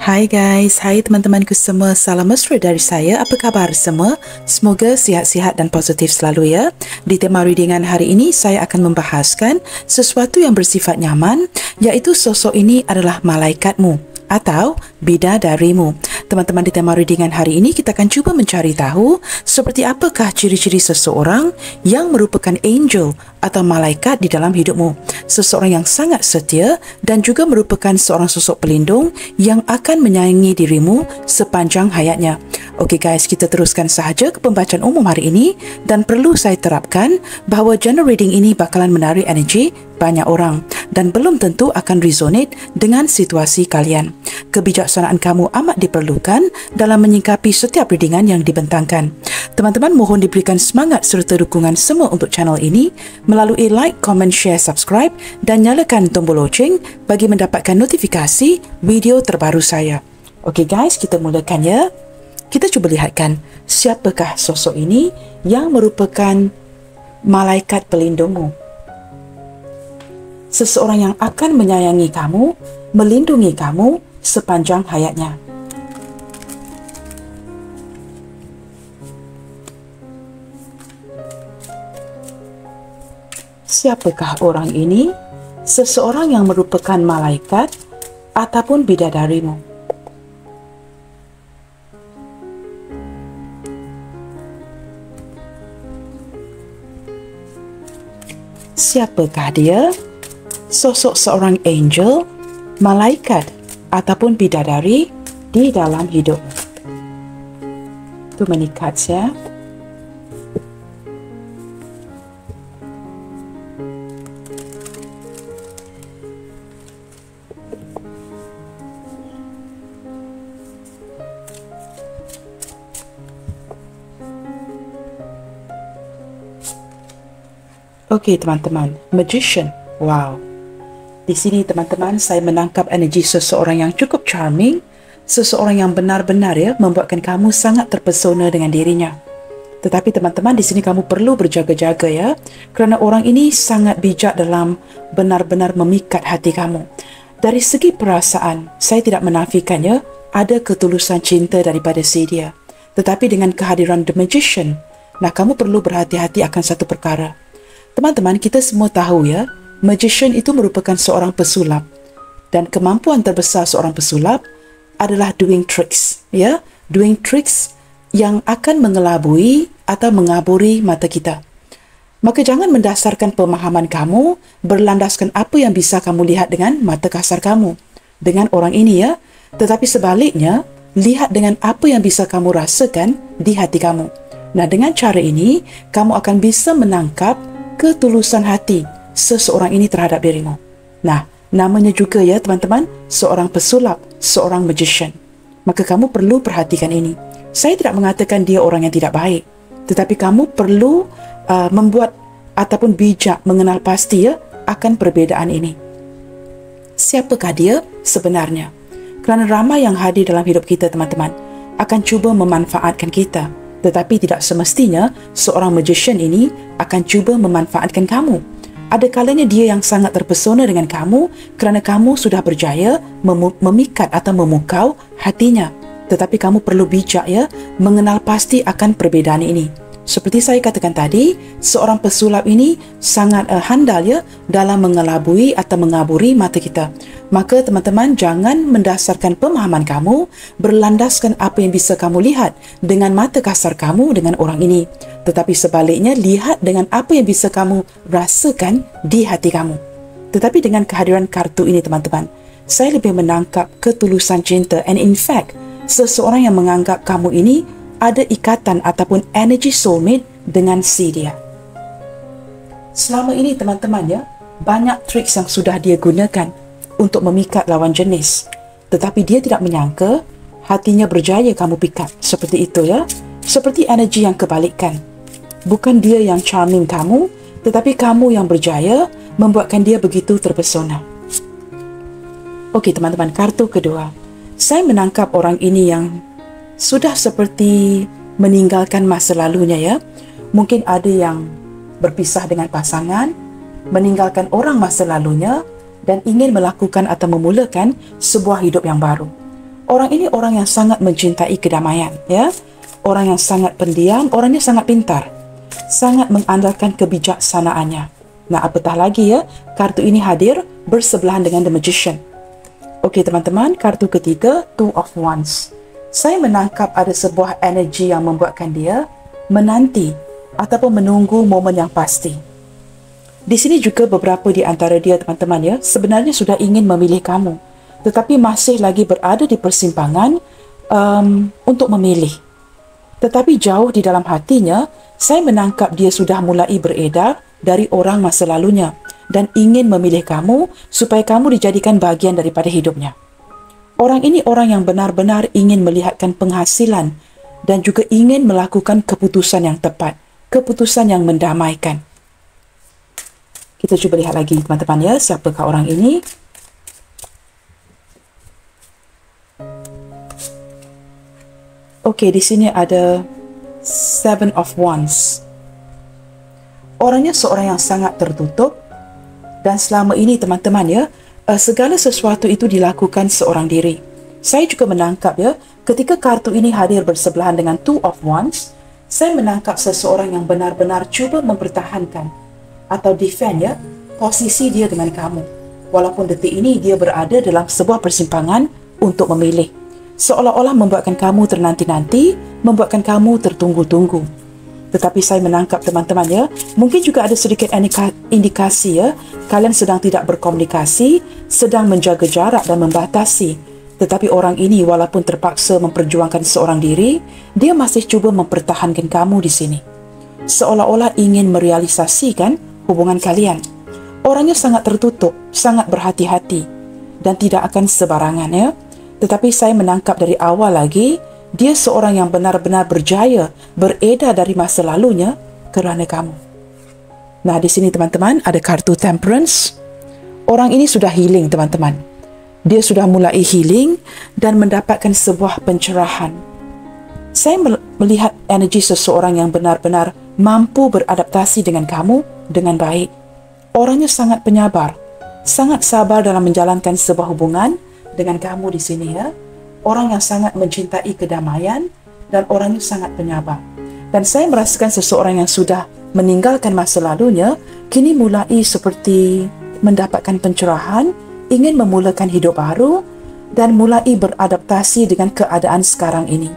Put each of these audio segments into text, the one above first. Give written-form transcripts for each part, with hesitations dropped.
Hai guys, hai teman-temanku semua, salam mesra dari saya. Apa khabar semua? Semoga sihat-sihat dan positif selalu ya. Di tema readingan hari ini, saya akan membahaskan sesuatu yang bersifat nyaman, iaitu sosok ini adalah malaikatmu atau bidadarimu. Teman-teman, di tema readingan hari ini kita akan cuba mencari tahu seperti apakah ciri-ciri seseorang yang merupakan angel atau malaikat di dalam hidupmu. Seseorang yang sangat setia dan juga merupakan seorang sosok pelindung yang akan menyayangi dirimu sepanjang hayatnya. Okey guys, kita teruskan sahaja ke pembacaan umum hari ini dan perlu saya terapkan bahawa general reading ini bakalan menarik energi banyak orang dan belum tentu akan resonate dengan situasi kalian. Kebijaksanaan kamu amat diperlukan dalam menyingkapi setiap readingan yang dibentangkan. Teman-teman, mohon diberikan semangat serta dukungan semua untuk channel ini melalui like, comment, share, subscribe dan nyalakan tombol loceng bagi mendapatkan notifikasi video terbaru saya. Okey guys, kita mulakan ya. Kita cuba lihatkan siapakah sosok ini yang merupakan malaikat pelindungmu. Seseorang yang akan menyayangi kamu, melindungi kamu sepanjang hayatnya. Siapakah orang ini? Seseorang yang merupakan malaikat ataupun bidadarimu. Siapakah dia? Sosok seorang angel, malaikat ataupun bidadari di dalam hidup. Too many cards ya. Okey teman-teman, magician. Wow. Di sini teman-teman, saya menangkap energi seseorang yang cukup charming, seseorang yang benar-benar ya membuatkan kamu sangat terpesona dengan dirinya. Tetapi teman-teman, di sini kamu perlu berjaga-jaga ya, kerana orang ini sangat bijak dalam benar-benar memikat hati kamu. Dari segi perasaan, saya tidak menafikan ya, ada ketulusan cinta daripada si dia. Tetapi dengan kehadiran the magician, nah kamu perlu berhati-hati akan satu perkara. Teman-teman, kita semua tahu ya, magician itu merupakan seorang pesulap. Dan kemampuan terbesar seorang pesulap adalah doing tricks, ya, doing tricks yang akan mengelabui atau mengaburi mata kita. Maka jangan mendasarkan pemahaman kamu berlandaskan apa yang bisa kamu lihat dengan mata kasar kamu dengan orang ini ya, tetapi sebaliknya, lihat dengan apa yang bisa kamu rasakan di hati kamu. Nah, dengan cara ini, kamu akan bisa menangkap ketulusan hati seseorang ini terhadap dirimu. Nah, namanya juga ya teman-teman, seorang pesulap, seorang magician. Maka kamu perlu perhatikan ini. Saya tidak mengatakan dia orang yang tidak baik, tetapi kamu perlu membuat ataupun bijak mengenal pasti ya akan perbezaan ini. Siapakah dia sebenarnya? Kerana ramai yang hadir dalam hidup kita teman-teman akan cuba memanfaatkan kita. Tetapi tidak semestinya seorang magician ini akan cuba memanfaatkan kamu. Ada kalanya dia yang sangat terpesona dengan kamu kerana kamu sudah berjaya memikat atau memukau hatinya. Tetapi kamu perlu bijak ya, mengenal pasti akan perbezaan ini. Seperti saya katakan tadi, seorang pesulap ini sangat handal ya dalam mengelabui atau mengaburi mata kita. Maka teman-teman, jangan mendasarkan pemahaman kamu berlandaskan apa yang bisa kamu lihat dengan mata kasar kamu dengan orang ini. Tetapi sebaliknya, lihat dengan apa yang bisa kamu rasakan di hati kamu. Tetapi dengan kehadiran kartu ini teman-teman, saya lebih menangkap ketulusan cinta, and in fact, seseorang yang menganggap kamu ini ada ikatan ataupun energy soulmate dengan si dia. Selama ini teman-teman ya, banyak tricks yang sudah dia gunakan untuk memikat lawan jenis. Tetapi dia tidak menyangka hatinya berjaya kamu pikat. Seperti itu ya. Seperti energi yang kebalikan. Bukan dia yang charming kamu, tetapi kamu yang berjaya membuatkan dia begitu terpesona. Okey teman-teman, kartu kedua. Saya menangkap orang ini yang sudah seperti meninggalkan masa lalunya ya. Mungkin ada yang berpisah dengan pasangan, meninggalkan orang masa lalunya dan ingin melakukan atau memulakan sebuah hidup yang baru. Orang ini orang yang sangat mencintai kedamaian, ya. Orang yang sangat pendiam, orangnya sangat pintar, sangat mengandalkan kebijaksanaannya. Nah, apatah lagi ya, kartu ini hadir bersebelahan dengan The Magician. Okey teman-teman, kartu ketiga, Two of Wands. Saya menangkap ada sebuah energi yang membuatkan dia menanti ataupun menunggu momen yang pasti. Di sini juga beberapa di antara dia teman-teman ya, sebenarnya sudah ingin memilih kamu, tetapi masih lagi berada di persimpangan untuk memilih. Tetapi jauh di dalam hatinya, saya menangkap dia sudah mulai beredar dari orang masa lalunya dan ingin memilih kamu supaya kamu dijadikan bahagian daripada hidupnya. Orang ini orang yang benar-benar ingin melihatkan penghasilan dan juga ingin melakukan keputusan yang tepat, keputusan yang mendamaikan. Kita cuba lihat lagi teman-teman ya, siapakah orang ini? Okey, di sini ada Seven of Wands. Orangnya seorang yang sangat tertutup dan selama ini teman-teman ya, segala sesuatu itu dilakukan seorang diri. Saya juga menangkap ya, ketika kartu ini hadir bersebelahan dengan Two of Wands, saya menangkap seseorang yang benar-benar cuba mempertahankan atau defend ya, posisi dia dengan kamu. Walaupun detik ini dia berada dalam sebuah persimpangan untuk memilih. Seolah-olah membuatkan kamu ternanti-nanti, membuatkan kamu tertunggu-tunggu. Tetapi saya menangkap teman-teman ya, mungkin juga ada sedikit indikasi ya, kalian sedang tidak berkomunikasi, sedang menjaga jarak dan membatasi. Tetapi orang ini walaupun terpaksa memperjuangkan seorang diri, dia masih cuba mempertahankan kamu di sini. Seolah-olah ingin merealisasikan hubungan kalian. Orangnya sangat tertutup, sangat berhati-hati dan tidak akan sebarangan ya. Tetapi saya menangkap dari awal lagi, dia seorang yang benar-benar berjaya beredar dari masa lalunya kerana kamu. Nah, di sini teman-teman ada kartu Temperance. Orang ini sudah healing teman-teman. Dia sudah mulai healing dan mendapatkan sebuah pencerahan. Saya melihat energi seseorang yang benar-benar mampu beradaptasi dengan kamu dengan baik. Orangnya sangat penyabar, sangat sabar dalam menjalankan sebuah hubungan dengan kamu di sini ya. Orang yang sangat mencintai kedamaian dan orangnya sangat penyabar. Dan saya merasakan seseorang yang sudah meninggalkan masa lalunya kini mulai seperti mendapatkan pencerahan, ingin memulakan hidup baru dan mulai beradaptasi dengan keadaan sekarang ini.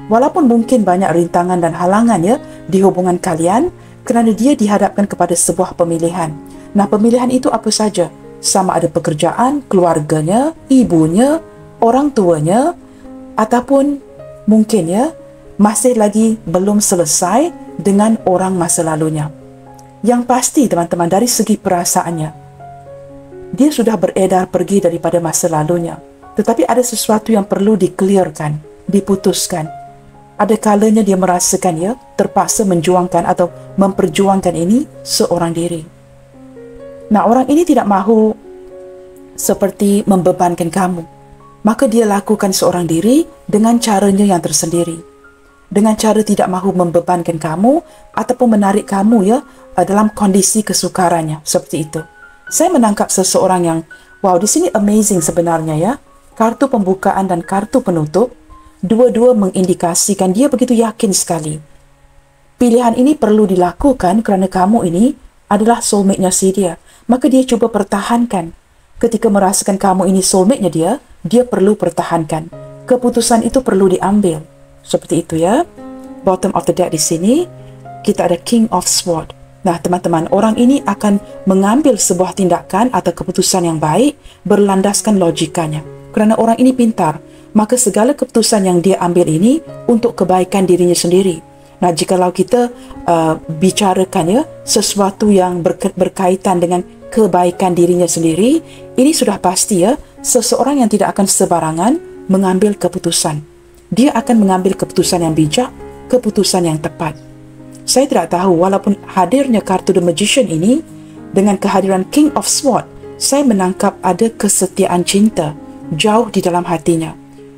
Walaupun mungkin banyak rintangan dan halangan ya di hubungan kalian kerana dia dihadapkan kepada sebuah pemilihan. Nah, pemilihan itu apa saja? Sama ada pekerjaan, keluarganya, ibunya, orang tuanya, ataupun mungkin ya, masih lagi belum selesai dengan orang masa lalunya. Yang pasti teman-teman, dari segi perasaannya, dia sudah beredar pergi daripada masa lalunya. Tetapi ada sesuatu yang perlu di-clearkan, diputuskan. Ada kalanya dia merasakan ya, terpaksa menjuangkan atau memperjuangkan ini seorang diri. Nah, orang ini tidak mahu seperti membebankan kamu. Maka dia lakukan seorang diri dengan caranya yang tersendiri. Dengan cara tidak mahu membebankan kamu ataupun menarik kamu ya dalam kondisi kesukarannya seperti itu. Saya menangkap seseorang yang wow, di sini amazing sebenarnya ya. Kartu pembukaan dan kartu penutup dua-dua mengindikasikan dia begitu yakin sekali. Pilihan ini perlu dilakukan kerana kamu ini adalah soulmate-nya si dia. Maka dia cuba pertahankan. Ketika merasakan kamu ini soulmate-nya dia perlu pertahankan. Keputusan itu perlu diambil. Seperti itu ya. Bottom of the deck di sini, kita ada King of Swords. Nah, teman-teman, orang ini akan mengambil sebuah tindakan atau keputusan yang baik berlandaskan logikanya. Kerana orang ini pintar, maka segala keputusan yang dia ambil ini untuk kebaikan dirinya sendiri. Nah, jikalau kita bicarakan ya sesuatu yang berkaitan dengan kebaikan dirinya sendiri, ini sudah pasti ya, seseorang yang tidak akan sebarangan mengambil keputusan. Dia akan mengambil keputusan yang bijak, keputusan yang tepat. Saya tidak tahu, walaupun hadirnya kartu The Magician ini, dengan kehadiran King of Swords, saya menangkap ada kesetiaan cinta jauh di dalam hatinya.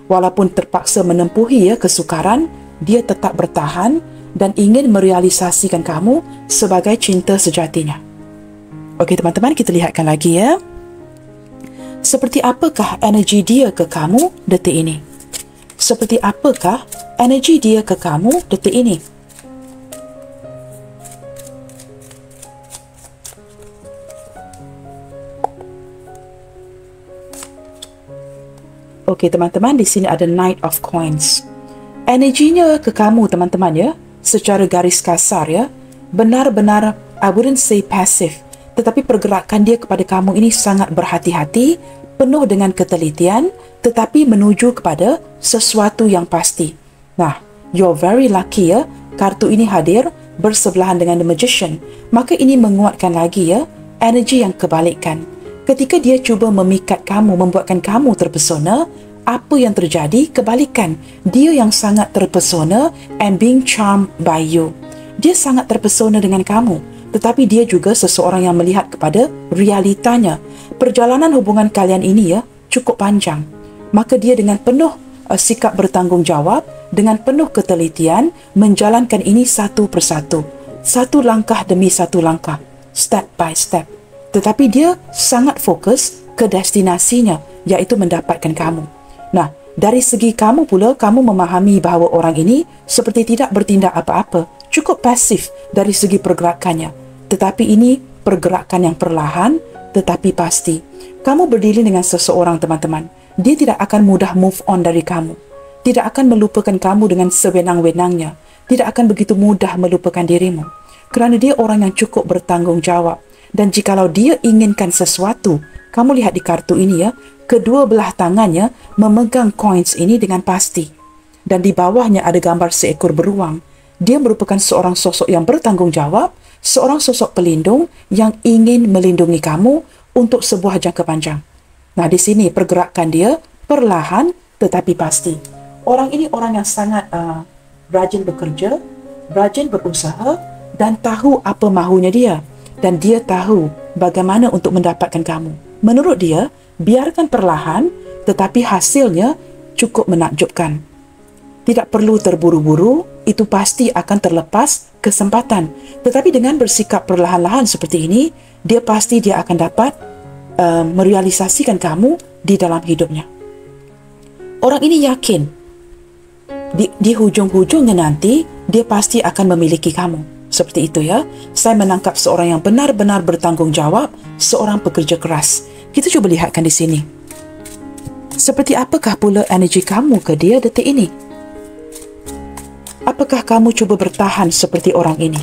Walaupun terpaksa menempuhi ya kesukaran, dia tetap bertahan dan ingin merealisasikan kamu sebagai cinta sejatinya. Okey teman-teman, kita lihatkan lagi ya. Seperti apakah energi dia ke kamu detik ini? Seperti apakah energi dia ke kamu detik ini? Okey teman-teman, di sini ada Knight of Coins. Energinya ke kamu teman-teman ya, secara garis kasar ya, benar-benar I wouldn't say passive, tetapi pergerakan dia kepada kamu ini sangat berhati-hati, penuh dengan ketelitian, tetapi menuju kepada sesuatu yang pasti. Nah, you're very lucky ya, kartu ini hadir bersebelahan dengan The Magician. Maka ini menguatkan lagi ya, energi yang kebalikan. Ketika dia cuba memikat kamu, membuatkan kamu terpesona, apa yang terjadi? Kebalikan. Dia yang sangat terpesona and being charmed by you. Dia sangat terpesona dengan kamu, tetapi dia juga seseorang yang melihat kepada realitanya. Perjalanan hubungan kalian ini ya, cukup panjang. Maka dia dengan penuh sikap bertanggungjawab, dengan penuh ketelitian, menjalankan ini satu persatu. Satu langkah demi satu langkah. Step by step. Tetapi dia sangat fokus ke destinasinya, iaitu mendapatkan kamu. Nah, dari segi kamu pula, kamu memahami bahawa orang ini seperti tidak bertindak apa-apa, cukup pasif dari segi pergerakannya. Tetapi ini pergerakan yang perlahan, tetapi pasti. Kamu berdiri dengan seseorang teman-teman, dia tidak akan mudah move on dari kamu. Tidak akan melupakan kamu dengan sewenang-wenangnya. Tidak akan begitu mudah melupakan dirimu. Kerana dia orang yang cukup bertanggungjawab. Dan jikalau dia inginkan sesuatu, kamu lihat di kartu ini ya, kedua belah tangannya memegang coins ini dengan pasti. Dan di bawahnya ada gambar seekor beruang. Dia merupakan seorang sosok yang bertanggungjawab, seorang sosok pelindung yang ingin melindungi kamu untuk sebuah jangka panjang. Nah, di sini pergerakan dia perlahan tetapi pasti. Orang ini orang yang sangat rajin bekerja, rajin berusaha dan tahu apa mahunya dia. Dan dia tahu bagaimana untuk mendapatkan kamu. Menurut dia, biarkan perlahan tetapi hasilnya cukup menakjubkan. Tidak perlu terburu-buru, itu pasti akan terlepas kesempatan. Tetapi dengan bersikap perlahan-lahan seperti ini, dia akan dapat merealisasikan kamu di dalam hidupnya. Orang ini yakin di hujung-hujungnya nanti dia pasti akan memiliki kamu. Seperti itu ya. Saya menangkap seorang yang benar-benar bertanggungjawab, seorang pekerja keras. Kita cuba lihatkan di sini. Seperti apakah pula energi kamu ke dia detik ini? Apakah kamu cuba bertahan seperti orang ini?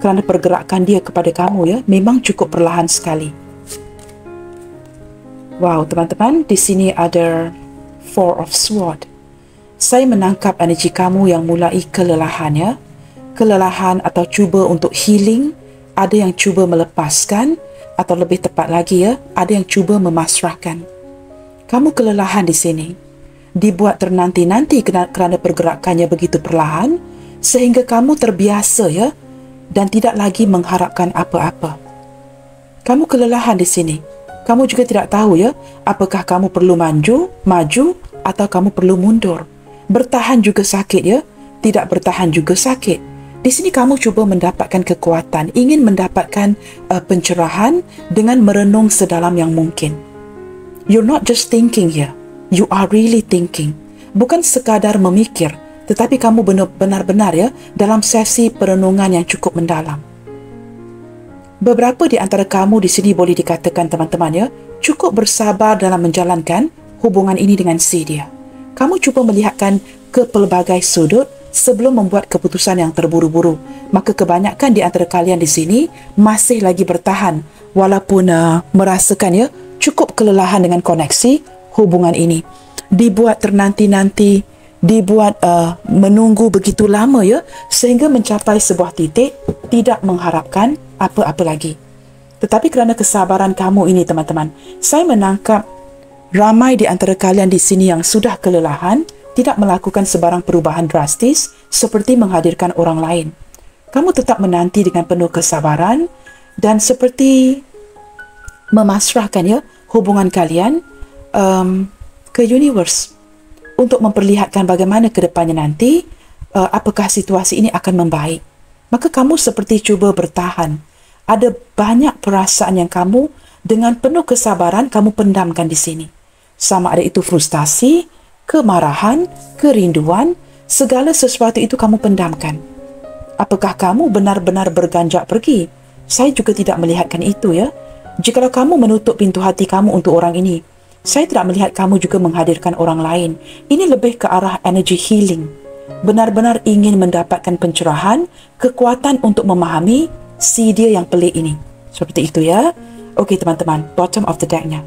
Kerana pergerakan dia kepada kamu ya, memang cukup perlahan sekali. Wow, teman-teman, di sini ada Four of Swords. Saya menangkap energi kamu yang mulai kelelahan ya. Kelelahan atau cuba untuk healing, ada yang cuba melepaskan, atau lebih tepat lagi ya, ada yang cuba memasrahkan. Kamu kelelahan di sini, dibuat ternanti-nanti kerana pergerakannya begitu perlahan, sehingga kamu terbiasa ya, dan tidak lagi mengharapkan apa-apa. Kamu kelelahan di sini. Kamu juga tidak tahu ya, apakah kamu perlu maju atau kamu perlu mundur. Bertahan juga sakit ya, tidak bertahan juga sakit. Di sini kamu cuba mendapatkan kekuatan, ingin mendapatkan pencerahan dengan merenung sedalam yang mungkin. You're not just thinking here, you are really thinking. Bukan sekadar memikir, tetapi kamu benar-benar ya dalam sesi perenungan yang cukup mendalam. Beberapa di antara kamu di sini boleh dikatakan teman-teman ya, cukup bersabar dalam menjalankan hubungan ini dengan si dia. Kamu cuba melihatkan ke pelbagai sudut sebelum membuat keputusan yang terburu-buru. Maka kebanyakan di antara kalian di sini masih lagi bertahan walaupun merasakan ya cukup kelelahan dengan koneksi hubungan ini. Dibuat ternanti-nanti, dibuat menunggu begitu lama ya, sehingga mencapai sebuah titik tidak mengharapkan apa-apa lagi. Tetapi kerana kesabaran kamu ini teman-teman, saya menangkap ramai di antara kalian di sini yang sudah kelelahan tidak melakukan sebarang perubahan drastis seperti menghadirkan orang lain. Kamu tetap menanti dengan penuh kesabaran dan seperti memasrahkan ya hubungan kalian ke universe untuk memperlihatkan bagaimana ke depannya nanti, apakah situasi ini akan membaik. Maka kamu seperti cuba bertahan. Ada banyak perasaan yang kamu dengan penuh kesabaran kamu pendamkan di sini. Sama ada itu frustasi, kemarahan, kerinduan, segala sesuatu itu kamu pendamkan. Apakah kamu benar-benar berganjak pergi? Saya juga tidak melihatkan itu ya. Jikalau kamu menutup pintu hati kamu untuk orang ini, saya tidak melihat kamu juga menghadirkan orang lain. Ini lebih ke arah energy healing. Benar-benar ingin mendapatkan pencerahan, kekuatan untuk memahami si dia yang pelik ini. Seperti itu ya. Okey teman-teman, bottom of the deck-nya.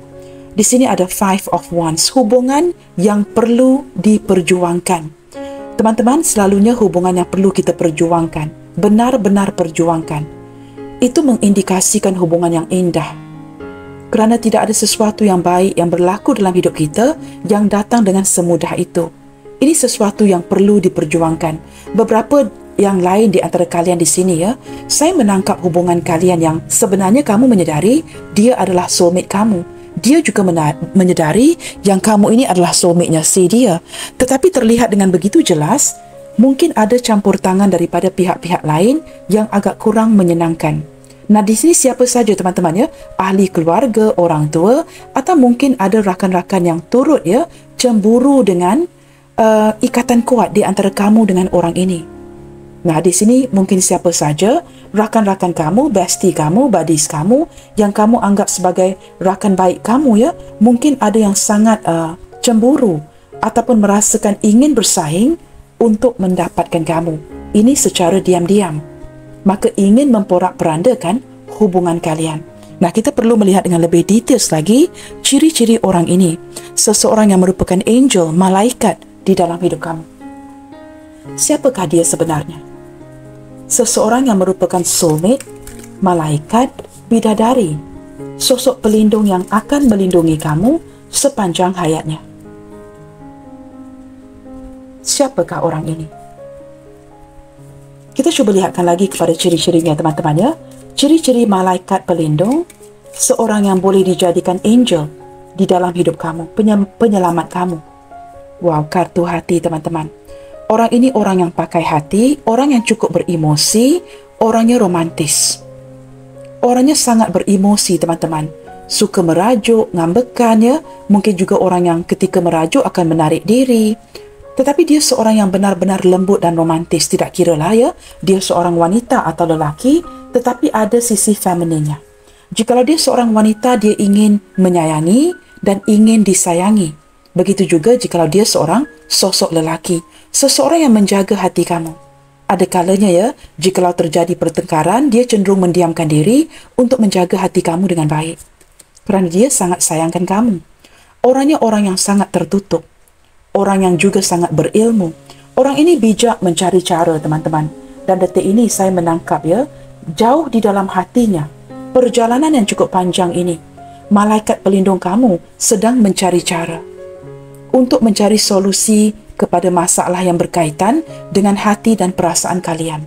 Di sini ada Five of Wands, hubungan yang perlu diperjuangkan. Teman-teman, selalunya hubungan yang perlu kita perjuangkan, benar-benar perjuangkan. Itu mengindikasikan hubungan yang indah. Kerana tidak ada sesuatu yang baik yang berlaku dalam hidup kita yang datang dengan semudah itu. Ini sesuatu yang perlu diperjuangkan. Beberapa yang lain di antara kalian di sini ya, saya menangkap hubungan kalian yang sebenarnya kamu menyedari dia adalah soulmate kamu. Dia juga menyedari yang kamu ini adalah soulmate-nya si dia. Tetapi terlihat dengan begitu jelas, mungkin ada campur tangan daripada pihak-pihak lain yang agak kurang menyenangkan. Nah, di sini siapa saja teman-teman ya? Ahli keluarga, orang tua, atau mungkin ada rakan-rakan yang turut ya cemburu dengan ikatan kuat di antara kamu dengan orang ini. Nah, di sini mungkin siapa saja, rakan-rakan kamu, bestie kamu, buddies kamu, yang kamu anggap sebagai rakan baik kamu ya, mungkin ada yang sangat cemburu ataupun merasakan ingin bersaing untuk mendapatkan kamu. Ini secara diam-diam. Maka ingin memporak-perandakan hubungan kalian. Nah, kita perlu melihat dengan lebih detail lagi ciri-ciri orang ini. Seseorang yang merupakan angel, malaikat di dalam hidup kamu. Siapakah dia sebenarnya? Seseorang yang merupakan soulmate, malaikat, bidadari, sosok pelindung yang akan melindungi kamu sepanjang hayatnya. Siapakah orang ini? Kita cuba lihatkan lagi kepada ciri-cirinya teman-teman ya. Ciri-ciri malaikat pelindung, seorang yang boleh dijadikan angel di dalam hidup kamu, penyelamat kamu. Wow, kartu hati teman-teman. Orang ini orang yang pakai hati, orang yang cukup beremosi, orangnya romantis. Orangnya sangat beremosi teman-teman. Suka merajuk, ngambekan ya. Mungkin juga orang yang ketika merajuk akan menarik diri. Tetapi dia seorang yang benar-benar lembut dan romantis. Tidak kira lah ya, dia seorang wanita atau lelaki, tetapi ada sisi femininnya. Jikalau dia seorang wanita, dia ingin menyayangi dan ingin disayangi. Begitu juga jikalau dia seorang sosok lelaki, seseorang yang menjaga hati kamu. Ada kalanya ya, jikalau terjadi pertengkaran, dia cenderung mendiamkan diri untuk menjaga hati kamu dengan baik. Kerana dia sangat sayangkan kamu. Orangnya orang yang sangat tertutup. Orang yang juga sangat berilmu. Orang ini bijak mencari cara teman-teman. Dan detik ini saya menangkap ya, jauh di dalam hatinya, perjalanan yang cukup panjang ini, malaikat pelindung kamu sedang mencari cara untuk mencari solusi kepada masalah yang berkaitan dengan hati dan perasaan kalian.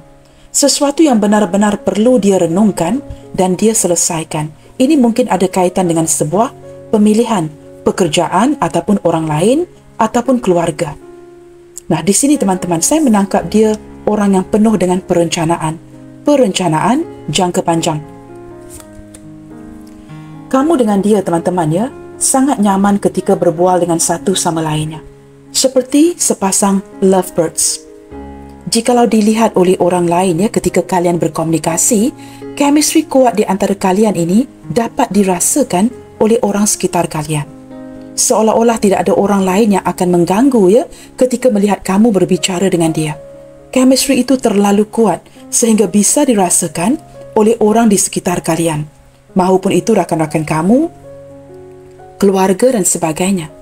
Sesuatu yang benar-benar perlu dia renungkan dan dia selesaikan. Ini mungkin ada kaitan dengan sebuah pemilihan, pekerjaan ataupun orang lain ataupun keluarga. Nah, di sini teman-teman, saya menangkap dia orang yang penuh dengan perencanaan. Perencanaan jangka panjang. Kamu dengan dia teman-teman ya, sangat nyaman ketika berbual dengan satu sama lainnya. Seperti sepasang lovebirds. Jikalau dilihat oleh orang lain ya ketika kalian berkomunikasi, chemistry kuat di antara kalian ini dapat dirasakan oleh orang sekitar kalian. Seolah-olah tidak ada orang lain yang akan mengganggu ya ketika melihat kamu berbicara dengan dia. Chemistry itu terlalu kuat sehingga bisa dirasakan oleh orang di sekitar kalian. Mahupun itu rakan-rakan kamu, keluarga dan sebagainya.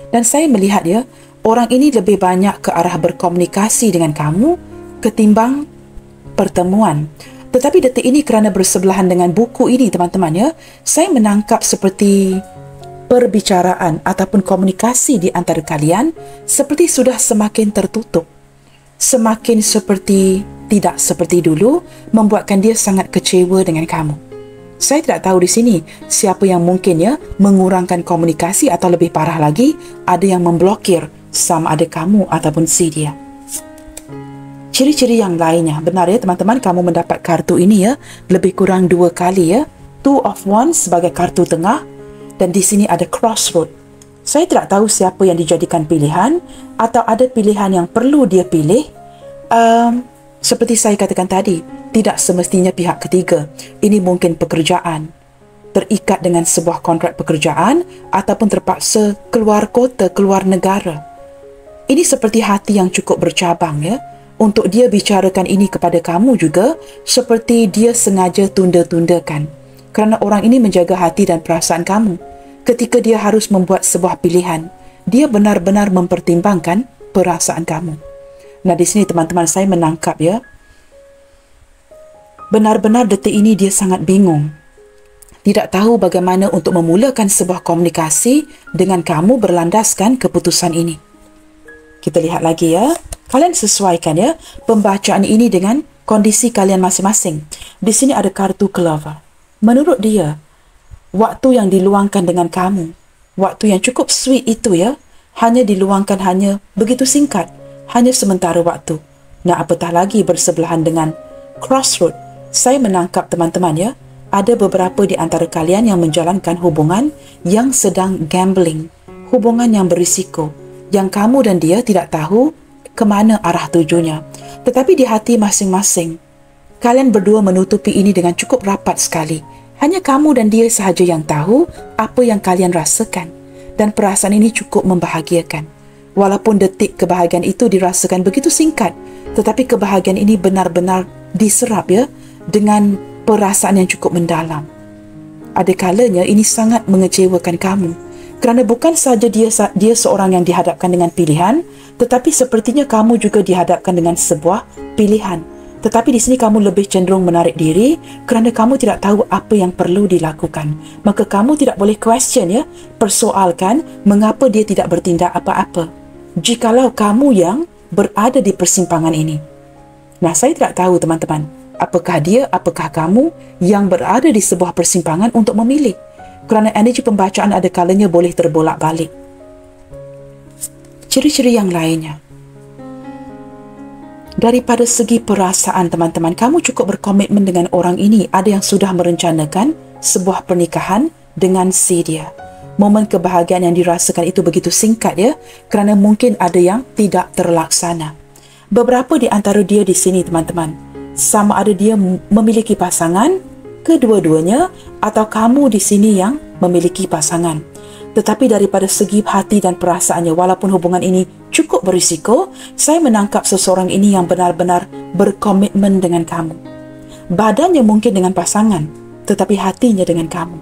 Dan saya melihat ya, orang ini lebih banyak ke arah berkomunikasi dengan kamu ketimbang pertemuan. Tetapi detik ini kerana bersebelahan dengan buku ini teman-teman ya, saya menangkap seperti perbicaraan ataupun komunikasi di antara kalian seperti sudah semakin tertutup. Semakin seperti tidak seperti dulu, membuatkan dia sangat kecewa dengan kamu. Saya tidak tahu di sini siapa yang mungkin ya mengurangkan komunikasi atau lebih parah lagi, ada yang memblokir sama ada kamu ataupun si dia. Ciri-ciri yang lainnya, benar ya teman-teman, kamu mendapat kartu ini ya lebih kurang 2 kali ya. Two of Wands sebagai kartu tengah, dan di sini ada Crossroad. Saya tidak tahu siapa yang dijadikan pilihan atau ada pilihan yang perlu dia pilih. Seperti saya katakan tadi, tidak semestinya pihak ketiga. Ini mungkin pekerjaan, terikat dengan sebuah kontrak pekerjaan, ataupun terpaksa keluar kota, keluar negara. Ini seperti hati yang cukup bercabang ya. Untuk dia bicarakan ini kepada kamu juga, seperti dia sengaja tunda-tundakan. Kerana orang ini menjaga hati dan perasaan kamu. Ketika dia harus membuat sebuah pilihan, dia benar-benar mempertimbangkan perasaan kamu. Nah, di sini teman-teman saya menangkap ya, benar-benar detik ini dia sangat bingung. Tidak tahu bagaimana untuk memulakan sebuah komunikasi dengan kamu berlandaskan keputusan ini. Kita lihat lagi ya. Kalian sesuaikan ya pembacaan ini dengan kondisi kalian masing-masing. Di sini ada kartu Clover. Menurut dia, waktu yang diluangkan dengan kamu, waktu yang cukup sweet itu ya, hanya diluangkan hanya begitu singkat, hanya sementara waktu. Nah, apatah lagi bersebelahan dengan Crossroad. Saya menangkap teman-teman ya, ada beberapa di antara kalian yang menjalankan hubungan yang sedang gambling, hubungan yang berisiko, yang kamu dan dia tidak tahu ke mana arah tujunya. Tetapi di hati masing-masing, kalian berdua menutupi ini dengan cukup rapat sekali. Hanya kamu dan dia sahaja yang tahu apa yang kalian rasakan. Dan perasaan ini cukup membahagiakan. Walaupun detik kebahagiaan itu dirasakan begitu singkat, tetapi kebahagiaan ini benar-benar diserap ya, dengan perasaan yang cukup mendalam. Ada kalanya ini sangat mengecewakan kamu. Kerana bukan saja dia seorang yang dihadapkan dengan pilihan, tetapi sepertinya kamu juga dihadapkan dengan sebuah pilihan. Tetapi di sini kamu lebih cenderung menarik diri kerana kamu tidak tahu apa yang perlu dilakukan. Maka kamu tidak boleh question ya, persoalkan mengapa dia tidak bertindak apa-apa. Jikalau kamu yang berada di persimpangan ini. Nah, saya tidak tahu teman-teman, apakah dia, apakah kamu yang berada di sebuah persimpangan untuk memilih. Kerana energi pembacaan ada kalanya boleh terbolak-balik. Ciri-ciri yang lainnya. Daripada segi perasaan teman-teman, kamu cukup berkomitmen dengan orang ini. Ada yang sudah merencanakan sebuah pernikahan dengan si dia. Momen kebahagiaan yang dirasakan itu begitu singkat ya, kerana mungkin ada yang tidak terlaksana. Beberapa di antara dia di sini teman-teman, sama ada dia memiliki pasangan, kedua-duanya, atau kamu di sini yang memiliki pasangan. Tetapi daripada segi hati dan perasaannya, walaupun hubungan ini cukup berisiko, saya menangkap seseorang ini yang benar-benar berkomitmen dengan kamu. Badannya mungkin dengan pasangan, tetapi hatinya dengan kamu.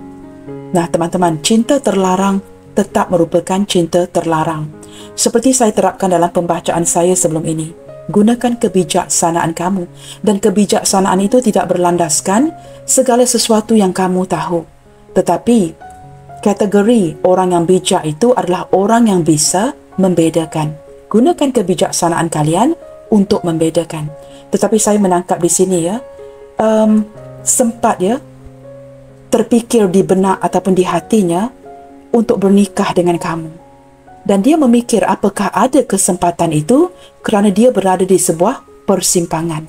Nah teman-teman, cinta terlarang tetap merupakan cinta terlarang. Seperti saya terapkan dalam pembacaan saya sebelum ini, gunakan kebijaksanaan kamu. Dan kebijaksanaan itu tidak berlandaskan segala sesuatu yang kamu tahu. Tetapi, kategori orang yang bijak itu adalah orang yang bisa membedakan. Gunakan kebijaksanaan kalian untuk membedakan. Tetapi saya menangkap di sini ya, sempat ya, terfikir di benak ataupun di hatinya untuk bernikah dengan kamu. Dan dia memikir apakah ada kesempatan itu kerana dia berada di sebuah persimpangan.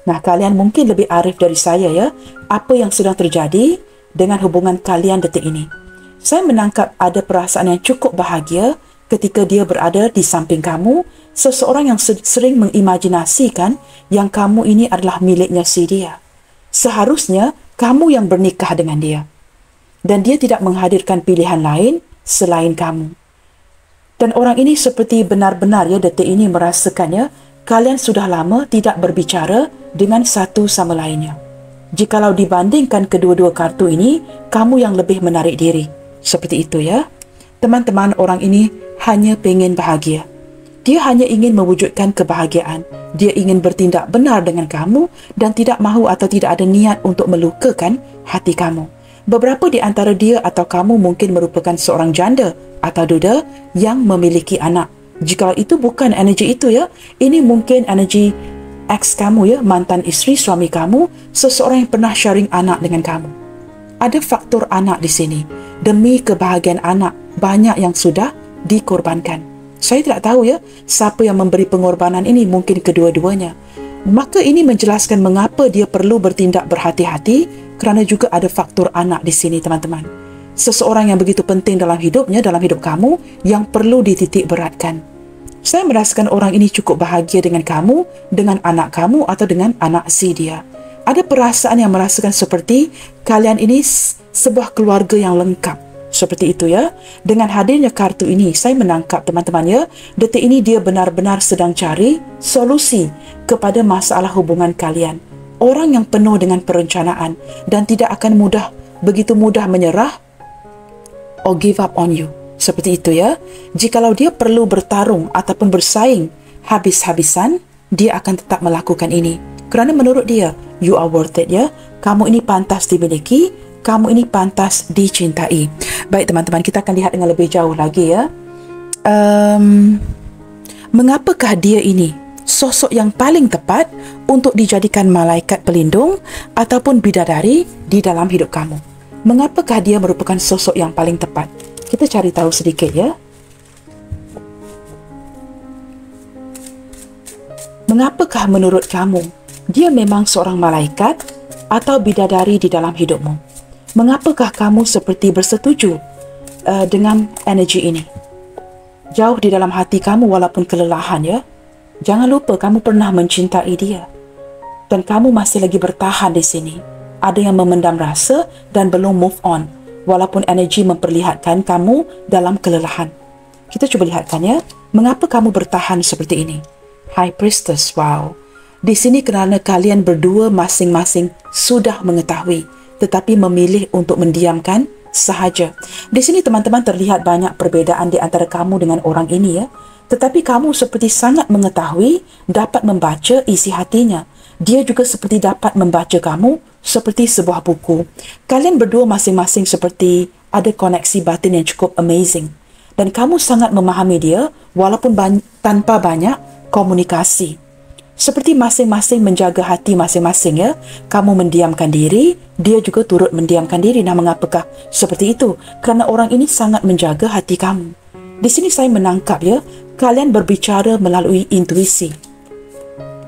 Nah, kalian mungkin lebih arif dari saya ya, apa yang sedang terjadi dengan hubungan kalian detik ini. Saya menangkap ada perasaan yang cukup bahagia ketika dia berada di samping kamu, seseorang yang sering mengimajinasikan yang kamu ini adalah miliknya si dia. Seharusnya kamu yang bernikah dengan dia. Dan dia tidak menghadirkan pilihan lain selain kamu. Dan orang ini seperti benar-benar ya detik ini merasakannya, kalian sudah lama tidak berbicara dengan satu sama lainnya. Jikalau dibandingkan kedua-dua kartu ini, kamu yang lebih menarik diri. Seperti itu ya. Teman-teman, orang ini hanya ingin bahagia. Dia hanya ingin mewujudkan kebahagiaan. Dia ingin bertindak benar dengan kamu dan tidak mahu atau tidak ada niat untuk melukakan hati kamu. Beberapa di antara dia atau kamu mungkin merupakan seorang janda atau duda yang memiliki anak. Jika itu bukan energi itu ya, ini mungkin energi ex kamu ya, mantan isteri suami kamu, seseorang yang pernah sharing anak dengan kamu. Ada faktor anak di sini. Demi kebahagiaan anak, banyak yang sudah dikorbankan. Saya tidak tahu ya, siapa yang memberi pengorbanan ini, mungkin kedua-duanya. Maka ini menjelaskan mengapa dia perlu bertindak berhati-hati kerana juga ada faktor anak di sini, teman-teman. Seseorang yang begitu penting dalam hidupnya, dalam hidup kamu, yang perlu dititik beratkan. Saya merasakan orang ini cukup bahagia dengan kamu, dengan anak kamu atau dengan anak si dia. Ada perasaan yang merasakan seperti kalian ini sebuah keluarga yang lengkap. Seperti itu ya. Dengan hadirnya kartu ini, saya menangkap teman-teman ya, detik ini dia benar-benar sedang cari solusi kepada masalah hubungan kalian. Orang yang penuh dengan perencanaan dan tidak akan begitu mudah menyerah or give up on you. Seperti itu ya. Jikalau dia perlu bertarung ataupun bersaing habis-habisan, dia akan tetap melakukan ini. Kerana menurut dia, you are worth it ya. Kamu ini pantas dimiliki, kamu ini pantas dicintai. Baik teman-teman, kita akan lihat dengan lebih jauh lagi ya. Mengapakah dia ini sosok yang paling tepat untuk dijadikan malaikat pelindung ataupun bidadari di dalam hidup kamu? Mengapakah dia merupakan sosok yang paling tepat? Kita cari tahu sedikit ya. Mengapakah menurut kamu dia memang seorang malaikat atau bidadari di dalam hidupmu? Mengapakah kamu seperti bersetuju dengan energi ini? Jauh di dalam hati kamu walaupun kelelahan ya. Jangan lupa kamu pernah mencintai dia. Dan kamu masih lagi bertahan di sini. Ada yang memendam rasa dan belum move on. Walaupun energi memperlihatkan kamu dalam kelelahan. Kita cuba lihatkan ya. Mengapa kamu bertahan seperti ini? High Priestess, wow. Di sini kerana kalian berdua masing-masing sudah mengetahui, tetapi memilih untuk mendiamkan sahaja. Di sini teman-teman terlihat banyak perbezaan di antara kamu dengan orang ini ya. Tetapi kamu seperti sangat mengetahui, dapat membaca isi hatinya. Dia juga seperti dapat membaca kamu seperti sebuah buku. Kalian berdua masing-masing seperti ada koneksi batin yang cukup amazing. Dan kamu sangat memahami dia walaupun tanpa banyak komunikasi. Seperti masing-masing menjaga hati masing-masing ya. Kamu mendiamkan diri, dia juga turut mendiamkan diri. Nah, mengapakah seperti itu? Kerana orang ini sangat menjaga hati kamu. Di sini saya menangkap ya, kalian berbicara melalui intuisi.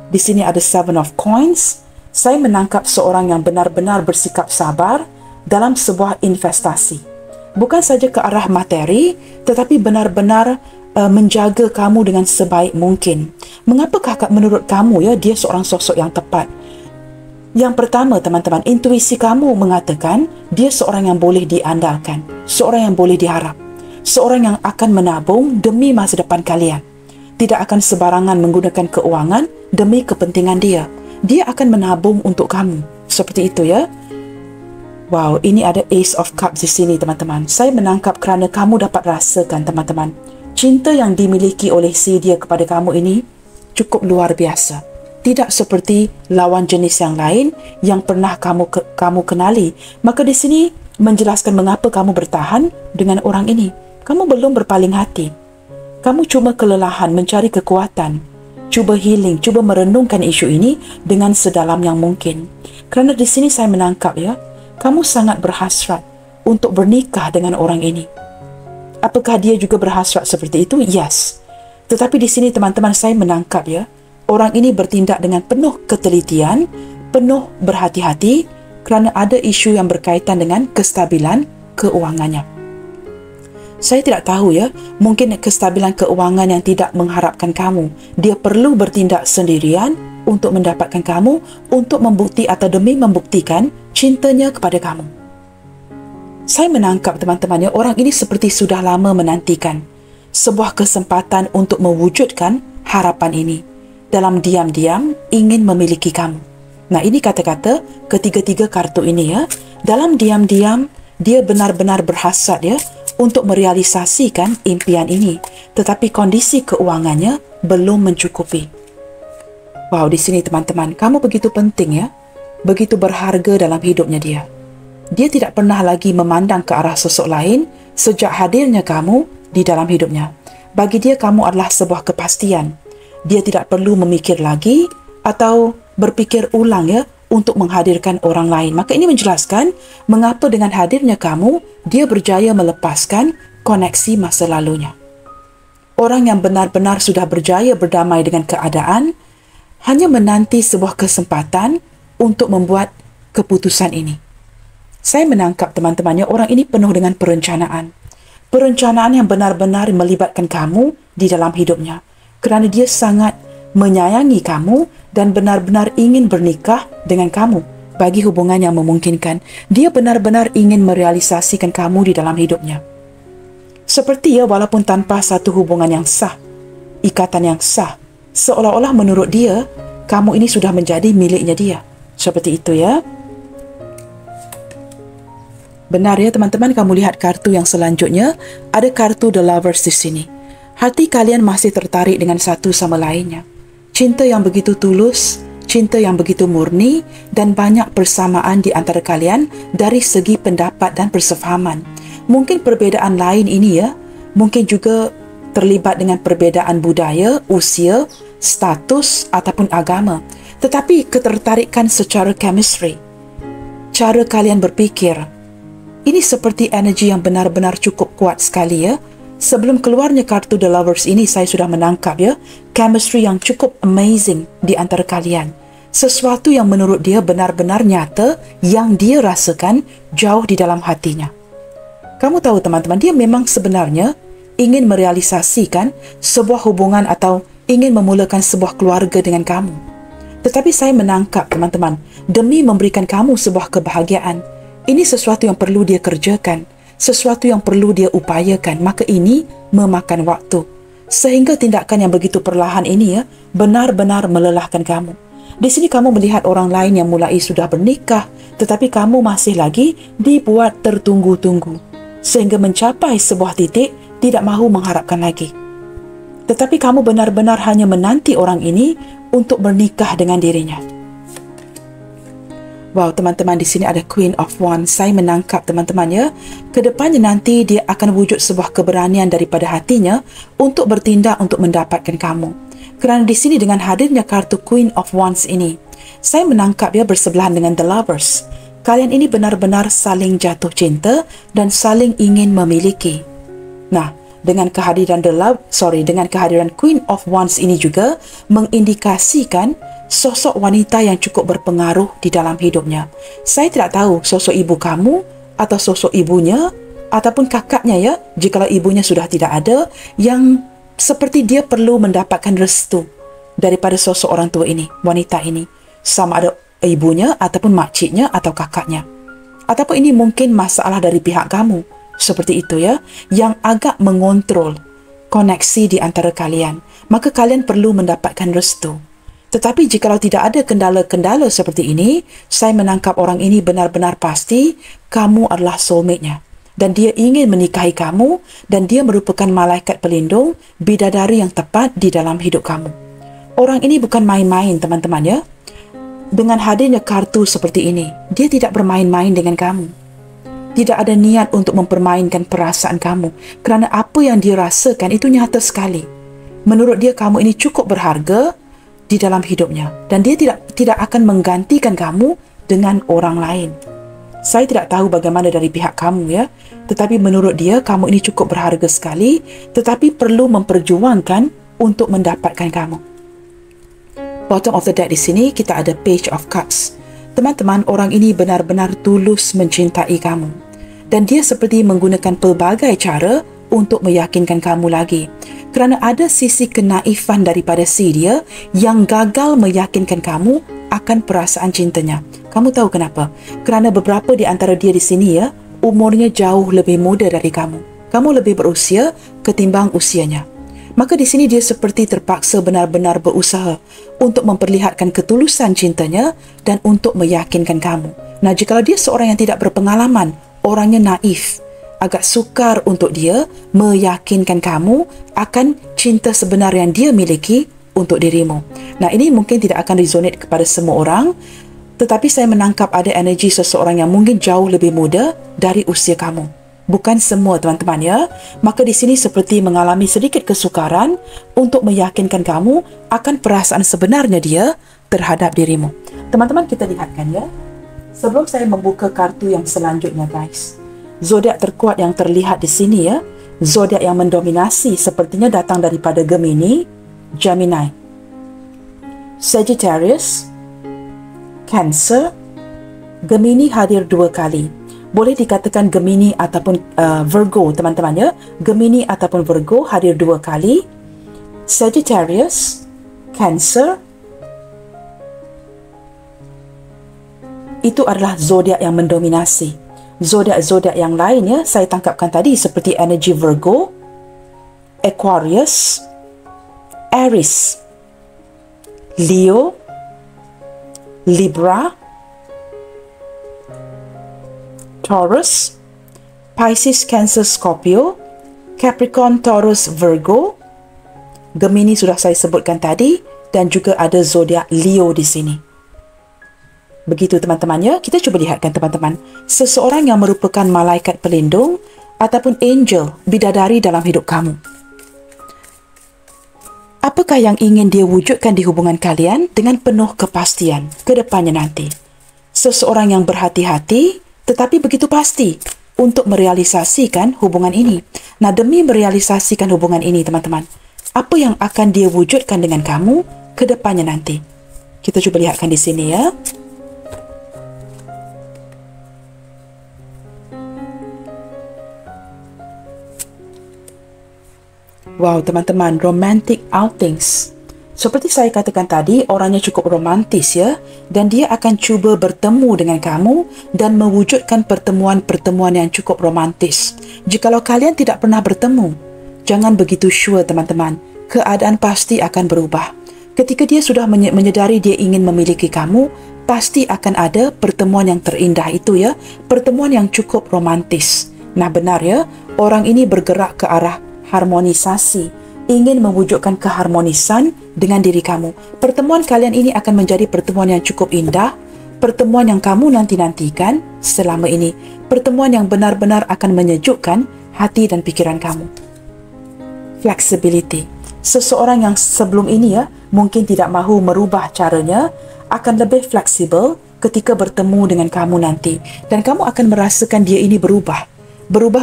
Di sini ada Seven of Coins. Saya menangkap seorang yang benar-benar bersikap sabar dalam sebuah investasi. Bukan saja ke arah materi, tetapi benar-benar menjaga kamu dengan sebaik mungkin. Mengapakah menurut kamu ya dia seorang sosok yang tepat? Yang pertama teman-teman, intuisi kamu mengatakan dia seorang yang boleh diandalkan, seorang yang boleh diharap, seorang yang akan menabung demi masa depan kalian. Tidak akan sebarangan menggunakan keuangan demi kepentingan dia. Dia akan menabung untuk kamu. Seperti itu ya. Wow, ini ada Ace of Cups di sini teman-teman. Saya menangkap kerana kamu dapat rasakan teman-teman, cinta yang dimiliki oleh si dia kepada kamu ini cukup luar biasa. Tidak seperti lawan jenis yang lain yang pernah kamu kenali. Maka di sini menjelaskan mengapa kamu bertahan dengan orang ini. Kamu belum berpaling hati. Kamu cuma kelelahan mencari kekuatan. Cuba healing, cuba merenungkan isu ini dengan sedalam yang mungkin. Kerana di sini saya menangkap ya, kamu sangat berhasrat untuk bernikah dengan orang ini. Apakah dia juga berhasrat seperti itu? Yes. Tetapi di sini teman-teman saya menangkap ya, orang ini bertindak dengan penuh ketelitian, penuh berhati-hati kerana ada isu yang berkaitan dengan kestabilan keuangannya. Saya tidak tahu ya, mungkin kestabilan keuangan yang tidak mengharapkan kamu. Dia perlu bertindak sendirian untuk mendapatkan kamu, untuk membukti atau demi membuktikan cintanya kepada kamu. Saya menangkap teman-teman ya, orang ini seperti sudah lama menantikan sebuah kesempatan untuk mewujudkan harapan ini. Dalam diam-diam ingin memiliki kamu. Nah, ini kata-kata ketiga-tiga kartu ini ya. Dalam diam-diam dia benar-benar berhasrat ya untuk merealisasikan impian ini, tetapi kondisi keuangannya belum mencukupi. Wow, di sini teman-teman, kamu begitu penting ya, begitu berharga dalam hidupnya dia. Dia tidak pernah lagi memandang ke arah sosok lain sejak hadirnya kamu di dalam hidupnya. Bagi dia, kamu adalah sebuah kepastian. Dia tidak perlu memikir lagi atau berpikir ulang ya untuk menghadirkan orang lain. Maka ini menjelaskan mengapa dengan hadirnya kamu, dia berjaya melepaskan koneksi masa lalunya. Orang yang benar-benar sudah berjaya berdamai dengan keadaan hanya menanti sebuah kesempatan untuk membuat keputusan ini. Saya menangkap teman-temannya, orang ini penuh dengan perencanaan. Perencanaan yang benar-benar melibatkan kamu di dalam hidupnya. Kerana dia sangat menyayangi kamu dan benar-benar ingin bernikah dengan kamu bagi hubungan yang memungkinkan. Dia benar-benar ingin merealisasikan kamu di dalam hidupnya. Seperti walaupun tanpa satu hubungan yang sah, ikatan yang sah, seolah-olah menurut dia, kamu ini sudah menjadi miliknya dia. Seperti itu ya. Benar ya teman-teman, kamu lihat kartu yang selanjutnya, ada kartu The Lovers di sini. Hati kalian masih tertarik dengan satu sama lainnya. Cinta yang begitu tulus, cinta yang begitu murni, dan banyak persamaan di antara kalian dari segi pendapat dan persefahaman. Mungkin perbezaan lain ini mungkin juga terlibat dengan perbezaan budaya, usia, status ataupun agama. Tetapi ketertarikan secara chemistry, cara kalian berfikir, ini seperti energi yang benar-benar cukup kuat sekali ya. Sebelum keluarnya kartu The Lovers ini, saya sudah menangkap chemistry yang cukup amazing di antara kalian. Sesuatu yang menurut dia benar-benar nyata yang dia rasakan jauh di dalam hatinya. Kamu tahu teman-teman, dia memang sebenarnya ingin merealisasikan sebuah hubungan atau ingin memulakan sebuah keluarga dengan kamu. Tetapi saya menangkap teman-teman, demi memberikan kamu sebuah kebahagiaan, ini sesuatu yang perlu dia kerjakan, sesuatu yang perlu dia upayakan, maka ini memakan waktu. Sehingga tindakan yang begitu perlahan ini benar-benar melelahkan kamu. Di sini kamu melihat orang lain yang mulai sudah bernikah, tetapi kamu masih lagi dibuat tertunggu-tunggu. Sehingga mencapai sebuah titik, tidak mahu mengharapkan lagi. Tetapi kamu benar-benar hanya menanti orang ini untuk bernikah dengan dirinya. Wow, teman-teman, di sini ada Queen of Wands. Saya menangkap teman-teman kedepannya nanti dia akan wujud sebuah keberanian daripada hatinya untuk bertindak untuk mendapatkan kamu. Kerana di sini dengan hadirnya kartu Queen of Wands ini, saya menangkap bersebelahan dengan The Lovers. Kalian ini benar-benar saling jatuh cinta dan saling ingin memiliki. Nah, dengan kehadiran dengan kehadiran Queen of Wands ini juga mengindikasikan sosok wanita yang cukup berpengaruh di dalam hidupnya. Saya tidak tahu sosok ibu kamu atau sosok ibunya ataupun kakaknya jikalau ibunya sudah tidak ada, yang seperti dia perlu mendapatkan restu daripada sosok orang tua ini, wanita ini, sama ada ibunya ataupun makciknya atau kakaknya. Ataupun ini mungkin masalah dari pihak kamu, seperti itu yang agak mengontrol koneksi di antara kalian. Maka kalian perlu mendapatkan restu. Tetapi jikalau tidak ada kendala-kendala seperti ini, saya menangkap orang ini benar-benar pasti kamu adalah soulmate-nya. Dan dia ingin menikahi kamu dan dia merupakan malaikat pelindung, bidadari yang tepat di dalam hidup kamu. Orang ini bukan main-main teman-teman Dengan hadirnya kartu seperti ini, dia tidak bermain-main dengan kamu. Tidak ada niat untuk mempermainkan perasaan kamu. Kerana apa yang dia rasakan itu nyata sekali. Menurut dia kamu ini cukup berharga di dalam hidupnya dan dia tidak akan menggantikan kamu dengan orang lain. Saya tidak tahu bagaimana dari pihak kamu tetapi menurut dia kamu ini cukup berharga sekali, tetapi perlu memperjuangkan untuk mendapatkan kamu. Bottom of the deck di sini kita ada Page of Cups. Teman-teman, orang ini benar-benar tulus mencintai kamu dan dia seperti menggunakan pelbagai cara untuk meyakinkan kamu lagi. Kerana ada sisi kenaifan daripada si dia yang gagal meyakinkan kamu akan perasaan cintanya. Kamu tahu kenapa? Kerana beberapa di antara dia di sini umurnya jauh lebih muda dari kamu. Kamu lebih berusia ketimbang usianya. Maka di sini dia seperti terpaksa benar-benar berusaha untuk memperlihatkan ketulusan cintanya dan untuk meyakinkan kamu. Nah, jikalau dia seorang yang tidak berpengalaman, orangnya naif, agak sukar untuk dia meyakinkan kamu akan cinta sebenar yang dia miliki untuk dirimu. Nah, ini mungkin tidak akan resonate kepada semua orang, tetapi saya menangkap ada energi seseorang yang mungkin jauh lebih muda dari usia kamu. Bukan semua teman-teman Maka di sini seperti mengalami sedikit kesukaran untuk meyakinkan kamu akan perasaan sebenarnya dia terhadap dirimu. Teman-teman, kita lihatkan sebelum saya membuka kartu yang selanjutnya guys. Zodiak terkuat yang terlihat di sini zodiak yang mendominasi sepertinya datang daripada Gemini, Gemini, Sagittarius, Cancer. Gemini hadir 2 kali. Boleh dikatakan Gemini ataupun Virgo, teman-teman ya. Gemini ataupun Virgo hadir 2 kali. Sagittarius, Cancer, itu adalah zodiak yang mendominasi. Zodiak-zodiak yang lain ya, saya tangkapkan tadi seperti energi Virgo, Aquarius, Aries, Leo, Libra, Taurus, Pisces, Cancer, Scorpio, Capricorn, Taurus, Virgo, Gemini sudah saya sebutkan tadi, dan juga ada zodiak Leo di sini. Begitu teman-teman ya, kita cuba lihatkan teman-teman. Seseorang yang merupakan malaikat pelindung ataupun angel, bidadari dalam hidup kamu. Apakah yang ingin dia wujudkan di hubungan kalian dengan penuh kepastian ke depannya nanti? Seseorang yang berhati-hati tetapi begitu pasti untuk merealisasikan hubungan ini. Nah, demi merealisasikan hubungan ini teman-teman, apa yang akan dia wujudkan dengan kamu ke depannya nanti? Kita cuba lihatkan di sini ya. Wow, teman-teman, romantic outings. Seperti saya katakan tadi, orangnya cukup romantis ya, dan dia akan cuba bertemu dengan kamu dan mewujudkan pertemuan-pertemuan yang cukup romantis. Jikalau kalian tidak pernah bertemu, jangan begitu sure teman-teman, keadaan pasti akan berubah. Ketika dia sudah menyedari dia ingin memiliki kamu, pasti akan ada pertemuan yang terindah itu ya, pertemuan yang cukup romantis. Nah benar ya, orang ini bergerak ke arah harmonisasi, ingin mewujudkan keharmonisan dengan diri kamu. Pertemuan kalian ini akan menjadi pertemuan yang cukup indah, pertemuan yang kamu nanti-nantikan selama ini, pertemuan yang benar-benar akan menyejukkan hati dan pikiran kamu. Flexibility. Seseorang yang sebelum ini ya, mungkin tidak mahu merubah caranya, akan lebih fleksibel ketika bertemu dengan kamu nanti. Dan kamu akan merasakan dia ini berubah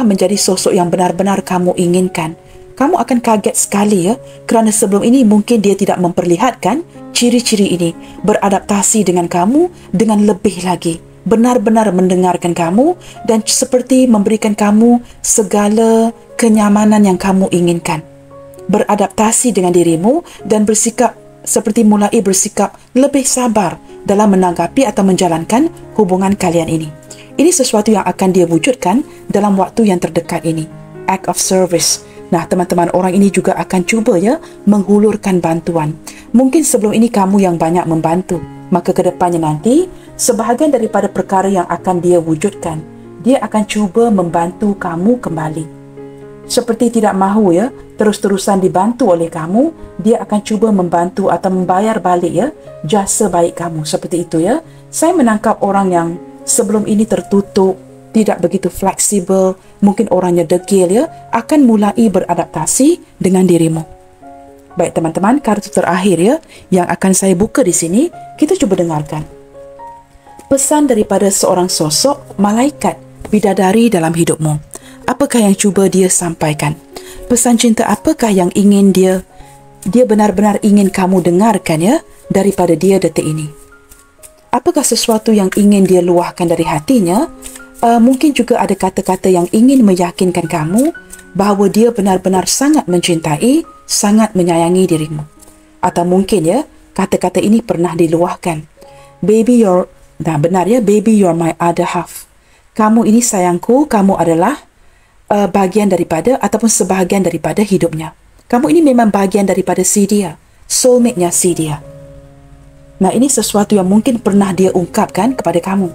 menjadi sosok yang benar-benar kamu inginkan. Kamu akan kaget sekali ya, kerana sebelum ini mungkin dia tidak memperlihatkan ciri-ciri ini, beradaptasi dengan kamu dengan lebih lagi, benar-benar mendengarkan kamu dan seperti memberikan kamu segala kenyamanan yang kamu inginkan. Beradaptasi dengan dirimu dan mulai bersikap lebih sabar dalam menanggapi atau menjalankan hubungan kalian ini. Ini sesuatu yang akan dia wujudkan dalam waktu yang terdekat ini. Act of service. Nah, teman-teman, orang ini juga akan cuba ya menghulurkan bantuan. Mungkin sebelum ini kamu yang banyak membantu, maka ke depannya nanti sebahagian daripada perkara yang akan dia wujudkan, dia akan cuba membantu kamu kembali. Seperti tidak mahu ya terus-terusan dibantu oleh kamu, dia akan cuba membantu atau membayar balik ya jasa baik kamu. Seperti itu ya. Saya menangkap orang yang sebelum ini tertutup, tidak begitu fleksibel, mungkin orangnya degil ya, akan mulai beradaptasi dengan dirimu. Baik teman-teman, kartu terakhir ya yang akan saya buka di sini, kita cuba dengarkan. Pesan daripada seorang sosok malaikat bidadari dalam hidupmu. Apakah yang cuba dia sampaikan? Pesan cinta apakah yang ingin dia benar-benar ingin kamu dengarkan ya daripada dia detik ini? Apakah sesuatu yang ingin dia luahkan dari hatinya? Mungkin juga ada kata-kata yang ingin meyakinkan kamu bahawa dia benar-benar sangat mencintai, sangat menyayangi dirimu. Atau mungkin ya, kata-kata ini pernah diluahkan. Baby, baby, you're my other half. Kamu ini sayangku, kamu adalah bahagian daripada ataupun sebahagian daripada hidupnya. Kamu ini memang bahagian daripada si dia, soulmate-nya si dia. Nah, ini sesuatu yang mungkin pernah dia ungkapkan kepada kamu.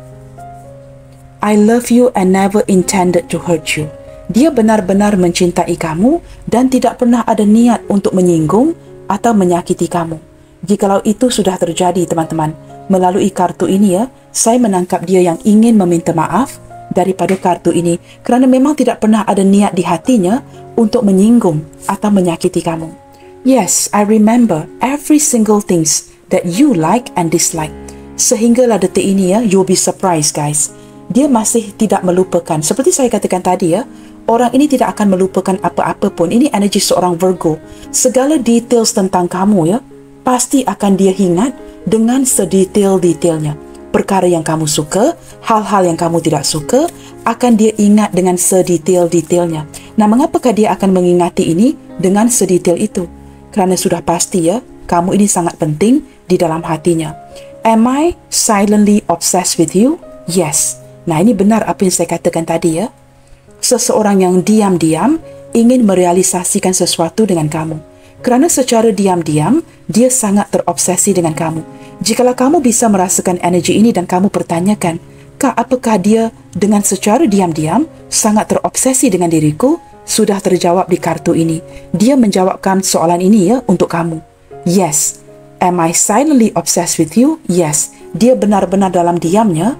I love you and never intended to hurt you. Dia benar-benar mencintai kamu dan tidak pernah ada niat untuk menyinggung atau menyakiti kamu. Jikalau itu sudah terjadi, teman-teman, melalui kartu ini ya, saya menangkap dia yang ingin meminta maaf daripada kartu ini kerana memang tidak pernah ada niat di hatinya untuk menyinggung atau menyakiti kamu. Yes, I remember every single things that you like and dislike. Sehinggalah detik ini ya, you'll be surprised guys. Dia masih tidak melupakan. Seperti saya katakan tadi ya, orang ini tidak akan melupakan apa-apa pun. Ini energi seorang Virgo. Segala details tentang kamu ya, pasti akan dia ingat dengan sedetail-detailnya. perkara yang kamu suka, hal-hal yang kamu tidak suka, akan dia ingat dengan sedetail-detailnya. Nah, mengapakah dia akan mengingati ini dengan sedetail itu? Kerana sudah pasti ya, kamu ini sangat penting di dalam hatinya. Am I silently obsessed with you? Yes. Nah, ini benar apa yang saya katakan tadi ya. Seseorang yang diam-diam ingin merealisasikan sesuatu dengan kamu. Kerana secara diam-diam, dia sangat terobsesi dengan kamu. Jikalau kamu bisa merasakan energi ini dan kamu pertanyakan, Kak, apakah dia dengan secara diam-diam sangat terobsesi dengan diriku? Sudah terjawab di kartu ini. Dia menjawabkan soalan ini ya untuk kamu. Yes. Am I silently obsessed with you? Yes. Dia benar-benar dalam diamnya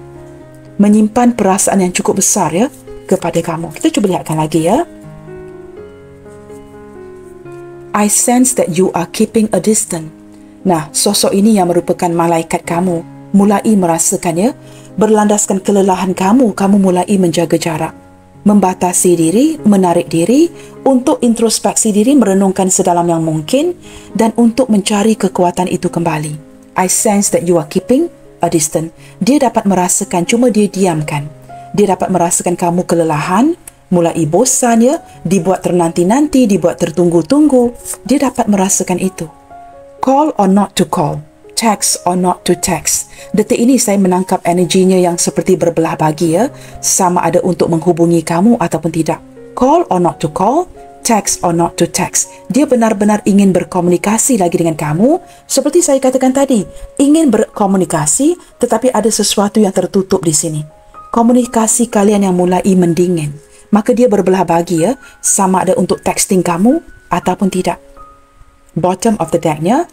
menyimpan perasaan yang cukup besar ya kepada kamu. Kita cuba lihatkan lagi ya. I sense that you are keeping a distance. Nah, sosok ini yang merupakan malaikat kamu mulai merasakan ya, berlandaskan kelelahan kamu mulai menjaga jarak, membatasi diri, menarik diri untuk introspeksi diri, merenungkan sedalam yang mungkin dan untuk mencari kekuatan itu kembali. I sense that you are keeping a distance. Dia dapat merasakan, cuma dia diamkan. Dia dapat merasakan kamu kelelahan, mulai bosan ya, dibuat ternanti-nanti, dibuat tertunggu-tunggu. Dia dapat merasakan itu. Call or not to call, text or not to text. Detik ini saya menangkap energinya yang seperti berbelah bagi ya, sama ada untuk menghubungi kamu ataupun tidak. Call or not to call, text or not to text. Dia benar-benar ingin berkomunikasi lagi dengan kamu. Seperti saya katakan tadi, ingin berkomunikasi tetapi ada sesuatu yang tertutup di sini. Komunikasi kalian yang mulai mendingin. Maka dia berbelah bagi ya, sama ada untuk texting kamu ataupun tidak. Bottom of the decknya,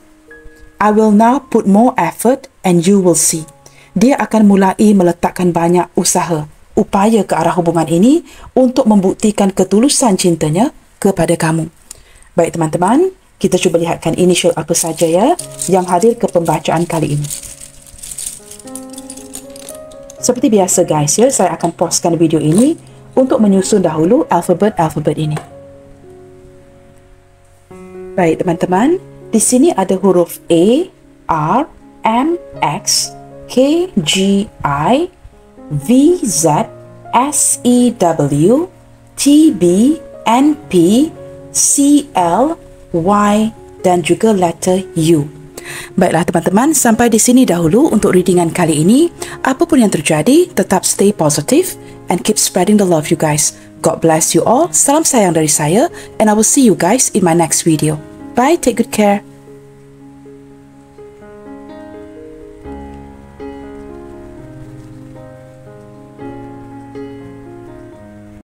I will now put more effort and you will see. Dia akan mulai meletakkan banyak usaha, upaya ke arah hubungan ini untuk membuktikan ketulusan cintanya kepada kamu. Baik teman-teman, kita cuba lihatkan initial apa saja ya yang hadir ke pembacaan kali ini. Seperti biasa guys ya, saya akan pauskan video ini untuk menyusun dahulu alfabet-alfabet ini. Baik teman-teman, di sini ada huruf A, R, M, X, K, G, I, V, Z, S, E, W, T, B, N, P, C, L, Y dan juga letter U. Baiklah teman-teman, sampai di sini dahulu untuk readingan kali ini. Apapun yang terjadi, tetap stay positive and keep spreading the love you guys. God bless you all. Salam sayang dari saya and I will see you guys in my next video. Bye, take good care.